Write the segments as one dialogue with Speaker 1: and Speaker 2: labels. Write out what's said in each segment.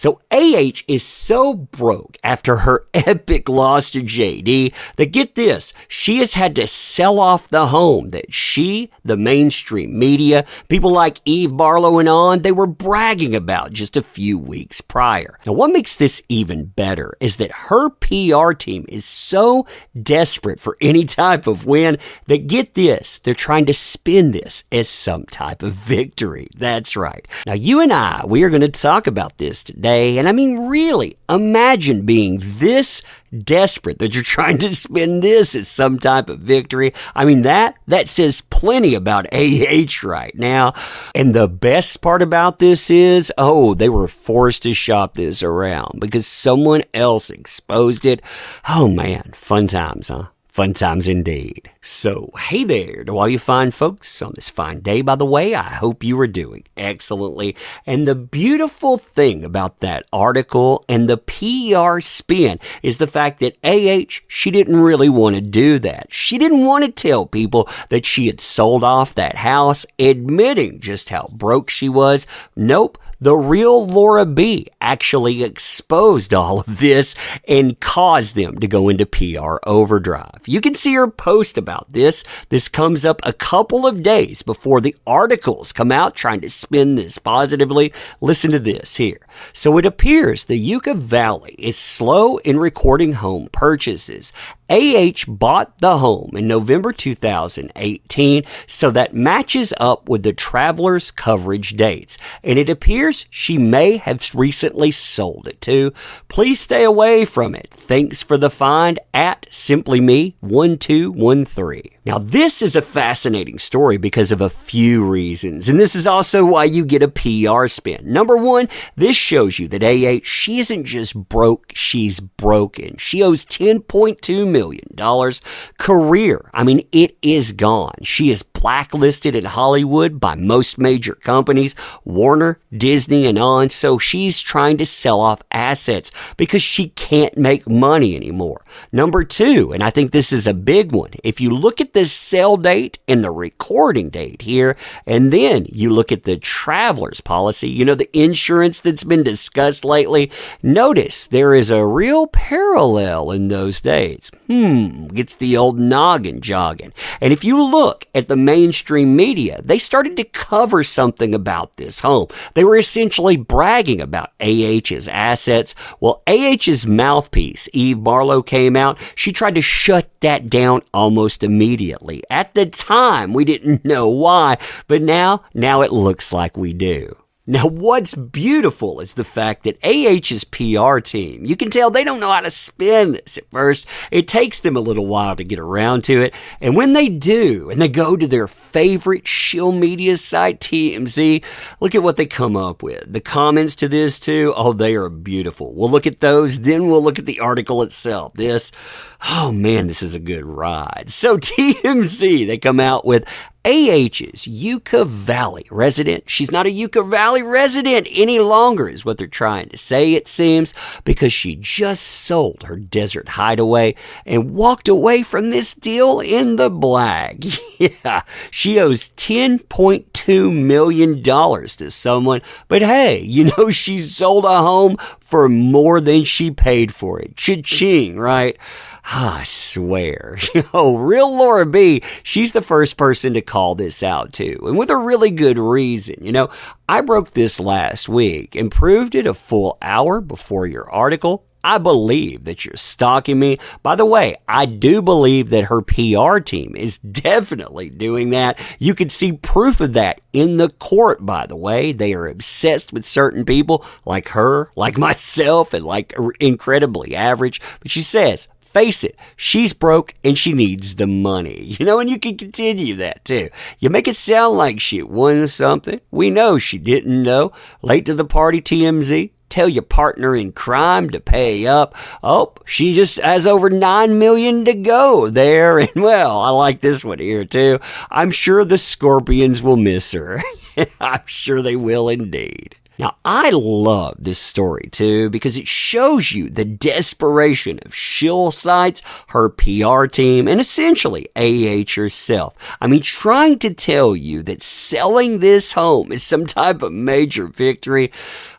Speaker 1: So AH is so broke after her epic loss to JD that, get this, she has had to sell off the home that she, the mainstream media, people like Eve Barlow and on, they were bragging about just a few weeks prior. Now, what makes this even better is that her PR team is so desperate for any type of win that, get this, they're trying to spin this as some type of victory. That's right. Now, you and I, we are going to talk about this today, and I mean, really, imagine being this desperate that you're trying to spin this as some type of victory. I mean, that says plenty about AH right now. And the best part about this is, they were forced to shop this around because someone else exposed it. Oh man, fun times, huh? Fun times indeed. So, hey there to all you fine folks on this fine day, by the way. I hope you are doing excellently. And the beautiful thing about that article and the PR spin is the fact that AH, she didn't really want to do that. She didn't want to tell people that she had sold off that house, admitting just how broke she was. Nope. The real Laura B actually exposed all of this and caused them to go into PR overdrive. You can see her post about this. This comes up a couple of days before the articles come out trying to spin this positively. Listen to this here. So it appears the Yucca Valley is slow in recording home purchases. AH bought the home in November 2018, so that matches up with the Travelers coverage dates. And it appears she may have recently sold it too. Please stay away from it. Thanks for the find at SimplyMe1213. Now, this is a fascinating story because of a few reasons, and this is also why you get a PR spin. Number one, this shows you that AH, she isn't just broke, she's broken. She owes $10.2 million. Career, I mean, it is gone. She is blacklisted in Hollywood by most major companies, Warner, Disney, and on, so she's trying to sell off assets because she can't make money anymore. Number two, and I think this is a big one, if you look at the sale date and the recording date here, and then you look at the traveler's policy, you know, the insurance that's been discussed lately, notice there is a real parallel in those dates. Gets the old noggin jogging. And if you look at the mainstream media, they started to cover something about this home. They were essentially bragging about AH's assets. Well, AH's mouthpiece, Eve Barlow, came out. She tried to shut that down almost immediately. At the time, we didn't know why, but now it looks like we do. Now, what's beautiful is the fact that AH's PR team, you can tell they don't know how to spin this at first. It takes them a little while to get around to it. And when they do, and they go to their favorite shill media site, TMZ, look at what they come up with. The comments to this, too, they are beautiful. We'll look at those, then we'll look at the article itself. This is a good ride. So TMZ, they come out with AH's Yucca Valley resident. She's not a Yucca Valley resident any longer, is what they're trying to say, it seems, because she just sold her desert hideaway and walked away from this deal in the black. Yeah, she owes $10.2 million to someone, but hey, she sold a home for more than she paid for it. Cha-ching, right? I swear. Real Laura B, she's the first person to call this out too, and with a really good reason. I broke this last week and proved it a full hour before your article. I believe that you're stalking me. By the way, I do believe that her PR team is definitely doing that. You could see proof of that in the court, by the way. They are obsessed with certain people like her, like myself, and like incredibly average. But she says, face it, she's broke and she needs the money. And you can continue that too. You make it sound like she won something. We know she didn't know. Late to the party, TMZ. Tell your partner in crime to pay up. She just has over $9 million to go there. And well, I like this one here too. I'm sure the Scorpions will miss her. I'm sure they will indeed. Now, I love this story too because it shows you the desperation of shill sites, her PR team, and essentially AH herself. I mean, trying to tell you that selling this home is some type of major victory.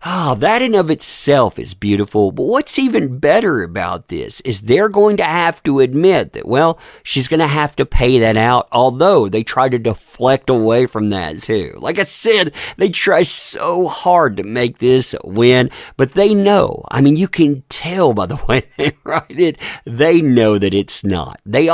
Speaker 1: That in of itself is beautiful. But what's even better about this is they're going to have to admit that, well, she's going to have to pay that out, although they try to deflect away from that too. Like I said, they try so hard to make this a win, but they know. I mean, you can tell by the way they write it, they know that it's not. They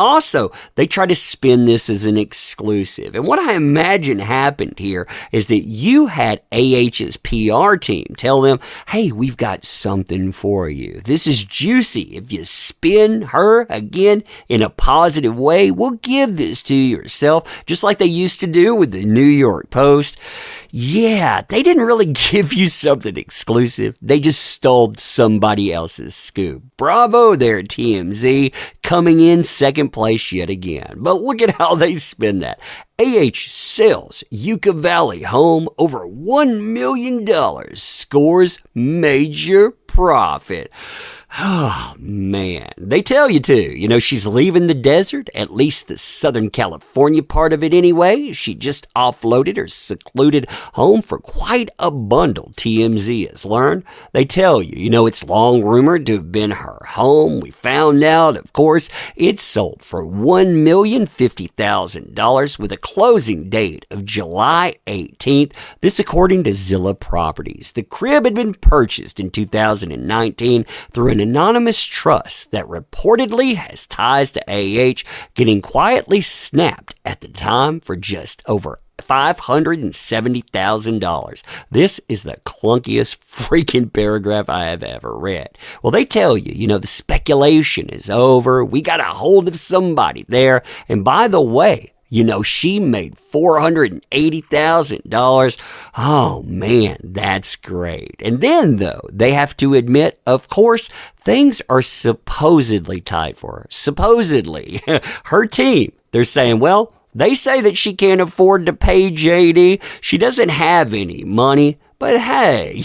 Speaker 1: try to spin this as an exclusive. And what I imagine happened here is that you had AH's PR team tell them, hey, we've got something for you. This is juicy. If you spin her again in a positive way, we'll give this to yourself, just like they used to do with the New York Post. Yeah, they didn't really give you something exclusive. They just stole somebody else's scoop. Bravo there, TMZ, coming in second place yet again. But look at how they spin that. sells Yucca Valley home over $1 million, scores major profit. Oh, man. They tell you to. She's leaving the desert, at least the Southern California part of it anyway. She just offloaded her secluded home for quite a bundle, TMZ has learned. They tell you, it's long rumored to have been her home. We found out, of course, it sold for $1,050,000 with a closing date of July 18th. This according to Zillow Properties. The crib had been purchased in 2019 through an anonymous trust that reportedly has ties to AH, getting quietly snapped at the time for just over $570,000. This is the clunkiest freaking paragraph I have ever read. Well, they tell you, the speculation is over. We got a hold of somebody there. And by the way, she made $480,000. Oh, man, that's great. And then, though, they have to admit, of course, things are supposedly tight for her. Supposedly. Her team, they're saying, well, they say that she can't afford to pay JD. She doesn't have any money. But hey,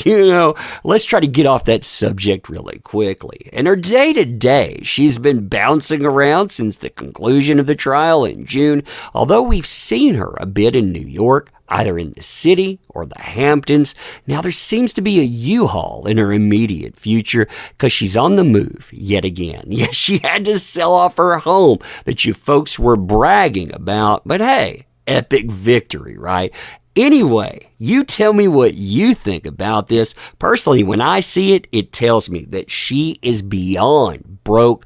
Speaker 1: let's try to get off that subject really quickly. In her day-to-day, she's been bouncing around since the conclusion of the trial in June, although we've seen her a bit in New York, either in the city or the Hamptons. Now there seems to be a U-Haul in her immediate future because she's on the move yet again. Yes, she had to sell off her home that you folks were bragging about, but hey, epic victory, right? Anyway, you tell me what you think about this. Personally, when I see it, it tells me that she is beyond broke.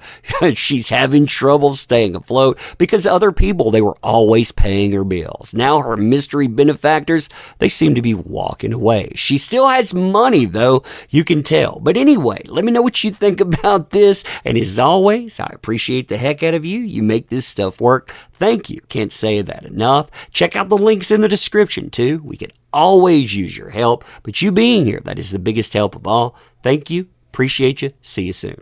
Speaker 1: She's having trouble staying afloat because other people, they were always paying her bills. Now her mystery benefactors, they seem to be walking away. She still has money, though, you can tell. But anyway, let me know what you think about this. And as always, I appreciate the heck out of you. You make this stuff work. Thank you. Can't say that enough. Check out the links in the description, too. We could always use your help, but you being here, that is the biggest help of all. Thank you. Appreciate you. See you soon.